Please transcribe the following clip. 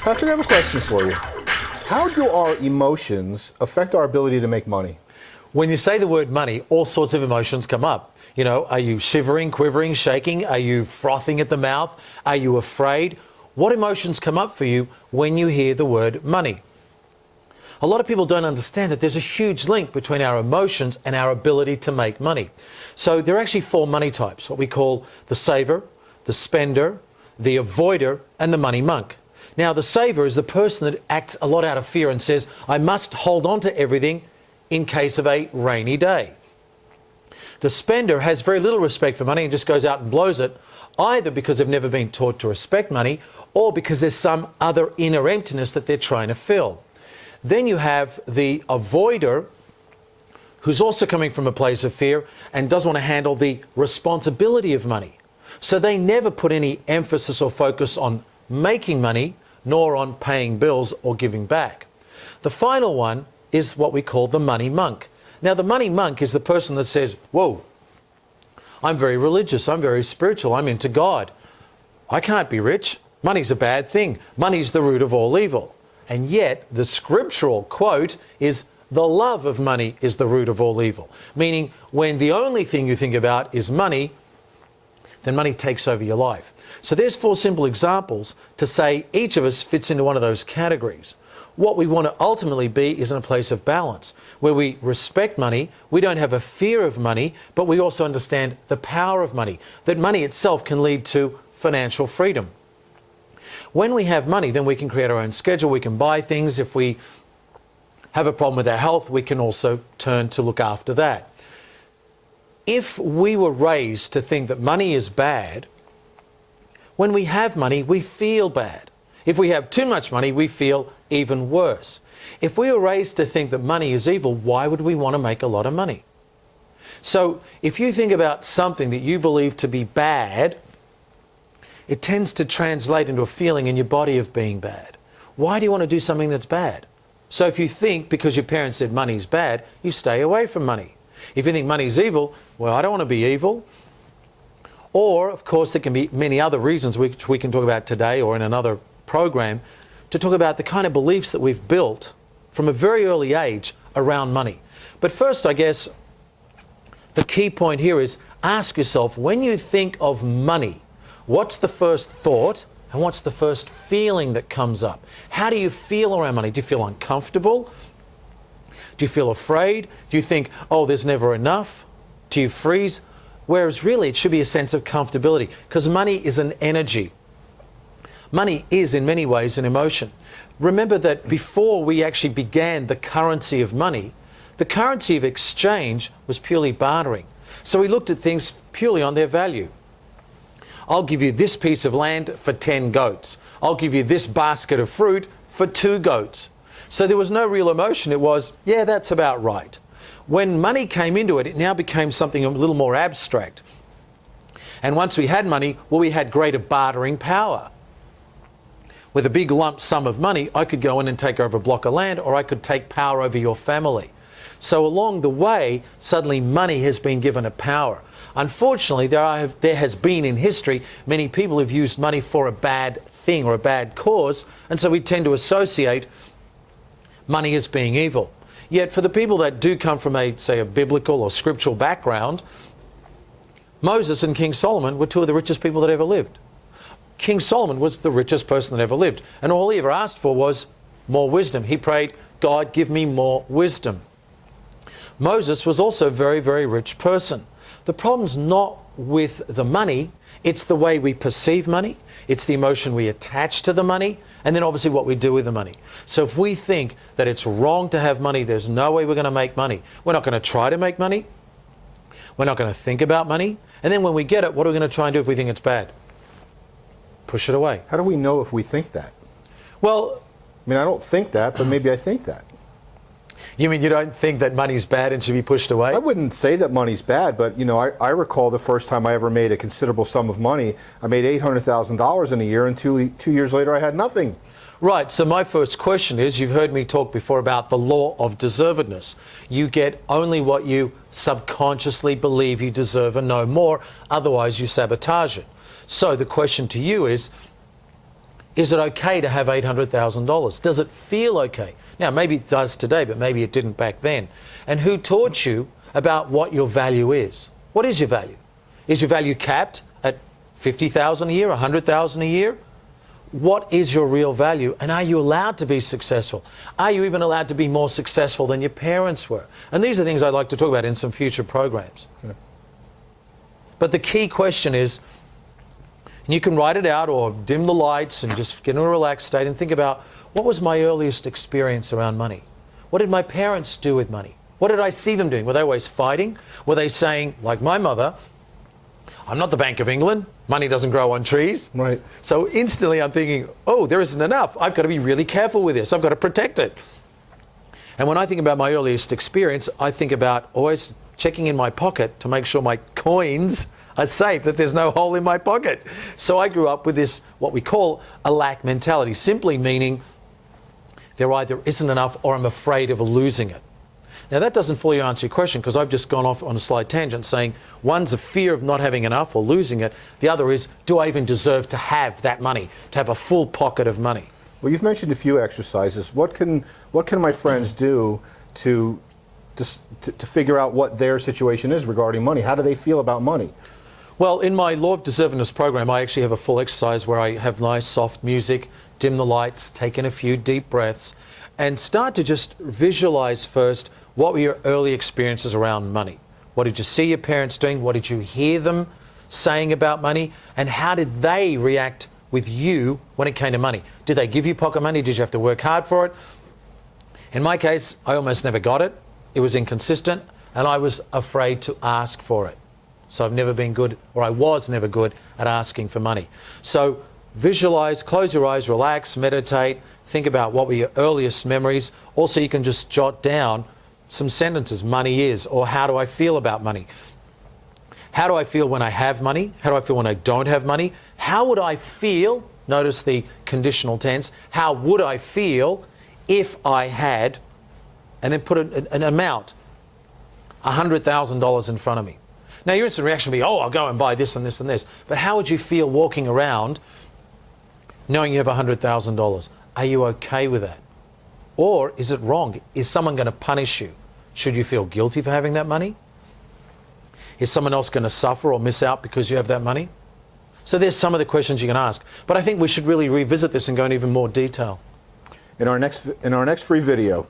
Patrick, I have a question for you. How do our emotions affect our ability to make money? When you say the word money, all sorts of emotions come up. You know, are you shivering, quivering, shaking? Are you frothing at the mouth? Are you afraid? What emotions come up for you when you hear the word money? A lot of people don't understand that there's a huge link between our emotions and our ability to make money. So there are actually 4 money types, what we call the saver, the spender, the avoider, and the money monk. Now, the saver is the person that acts a lot out of fear and says, I must hold on to everything in case of a rainy day. The spender has very little respect for money and just goes out and blows it, either because they've never been taught to respect money or because there's some other inner emptiness that they're trying to fill. Then you have the avoider, who's also coming from a place of fear and doesn't want to handle the responsibility of money. So they never put any emphasis or focus on making money, nor on paying bills or giving back. The final one is what we call the money monk. Now, the money monk is the person that says, whoa, I'm very religious, I'm very spiritual, I'm into God. I can't be rich. Money's a bad thing. Money's the root of all evil. And yet, the scriptural quote is, the love of money is the root of all evil. Meaning, when the only thing you think about is money, then money takes over your life. So there's 4 simple examples to say each of us fits into one of those categories. What we want to ultimately be is in a place of balance, where we respect money, we don't have a fear of money, but we also understand the power of money, that money itself can lead to financial freedom. When we have money, then we can create our own schedule, we can buy things. If we have a problem with our health, we can also turn to look after that. If we were raised to think that money is bad, when we have money, we feel bad. If we have too much money, we feel even worse. If we were raised to think that money is evil, why would we want to make a lot of money? So if you think about something that you believe to be bad, it tends to translate into a feeling in your body of being bad. Why do you want to do something that's bad? So if you think because your parents said money's bad, you stay away from money. If you think money's evil, well, I don't want to be evil. Or, of course, there can be many other reasons which we can talk about today or in another program to talk about the kind of beliefs that we've built from a very early age around money. But first, I guess, the key point here is ask yourself, when you think of money, what's the first thought and what's the first feeling that comes up? How do you feel around money? Do you feel uncomfortable? Do you feel afraid? Do you think, oh, there's never enough? Do you freeze? Whereas really it should be a sense of comfortability, because money is an energy. Money is in many ways an emotion. Remember that before we actually began the currency of money, the currency of exchange was purely bartering. So we looked at things purely on their value. I'll give you this piece of land for 10 goats. I'll give you this basket of fruit for 2 goats. So there was no real emotion. It was, yeah, that's about right. When money came into it, it now became something a little more abstract. And once we had money, well, we had greater bartering power. With a big lump sum of money, I could go in and take over a block of land, or I could take power over your family. So along the way, suddenly money has been given a power. Unfortunately, there has been in history many people who've used money for a bad thing or a bad cause, and so we tend to associate money as being evil. Yet for the people that do come from say a biblical or scriptural background, Moses and King Solomon were 2 of the richest people that ever lived. King Solomon was the richest person that ever lived, and all he ever asked for was more wisdom. He prayed, God, give me more wisdom. Moses was also a very, very rich person. The problem's not with the money, it's the way we perceive money, it's the emotion we attach to the money, and then obviously what we do with the money. So if we think that it's wrong to have money, there's no way we're going to make money. We're not going to try to make money. We're not going to think about money. And then when we get it, what are we going to try and do if we think it's bad? Push it away. How do we know if we think that? Well, I mean, I don't think that, but maybe I think that. You mean you don't think that money's bad and should be pushed away? I wouldn't say that money's bad, but you know, I recall the first time I ever made a considerable sum of money. I made $800,000 in a year, and two years later I had nothing. Right, so my first question is, you've heard me talk before about the law of deservedness. You get only what you subconsciously believe you deserve and no more, otherwise you sabotage it. So the question to you is Is it okay to have $800,000? Does it feel okay? Now, maybe it does today, but maybe it didn't back then. And who taught you about what your value is? What is your value? Is your value capped at $50,000 a year, $100,000 a year? What is your real value? And are you allowed to be successful? Are you even allowed to be more successful than your parents were? And these are things I'd like to talk about in some future programs. Yeah. But the key question is, and you can write it out or dim the lights and just get in a relaxed state and think about, what was my earliest experience around money? What did my parents do with money? What did I see them doing? Were they always fighting? Were they saying, like my mother, I'm not the Bank of England. Money doesn't grow on trees. Right. So instantly I'm thinking, oh, there isn't enough. I've got to be really careful with this. I've got to protect it. And when I think about my earliest experience, I think about always checking in my pocket to make sure my coins are safe, that there's no hole in my pocket. So I grew up with this, what we call a lack mentality, simply meaning there either isn't enough or I'm afraid of losing it. Now that doesn't fully answer your question, because I've just gone off on a slight tangent saying one's a fear of not having enough or losing it. The other is, do I even deserve to have that money, to have a full pocket of money? Well, you've mentioned a few exercises. What can my friends do to figure out what their situation is regarding money? How do they feel about money? Well, in my Law of Deservedness program, I actually have a full exercise where I have nice soft music, dim the lights, take in a few deep breaths, and start to just visualize first, what were your early experiences around money? What did you see your parents doing? What did you hear them saying about money? And how did they react with you when it came to money? Did they give you pocket money? Did you have to work hard for it? In my case, I almost never got it. It was inconsistent, and I was afraid to ask for it. So I've never been good, or I was never good at asking for money. So visualize, close your eyes, relax, meditate, think about what were your earliest memories. Also, you can just jot down some sentences, money is, or how do I feel about money? How do I feel when I have money? How do I feel when I don't have money? How would I feel, notice the conditional tense, how would I feel if I had, and then put an amount, $100,000 in front of me. Now your instant reaction would be, oh, I'll go and buy this and this and this. But how would you feel walking around knowing you have $100,000? Are you okay with that? Or is it wrong? Is someone going to punish you? Should you feel guilty for having that money? Is someone else going to suffer or miss out because you have that money? So there's some of the questions you can ask. But I think we should really revisit this and go in even more detail. In our next free video,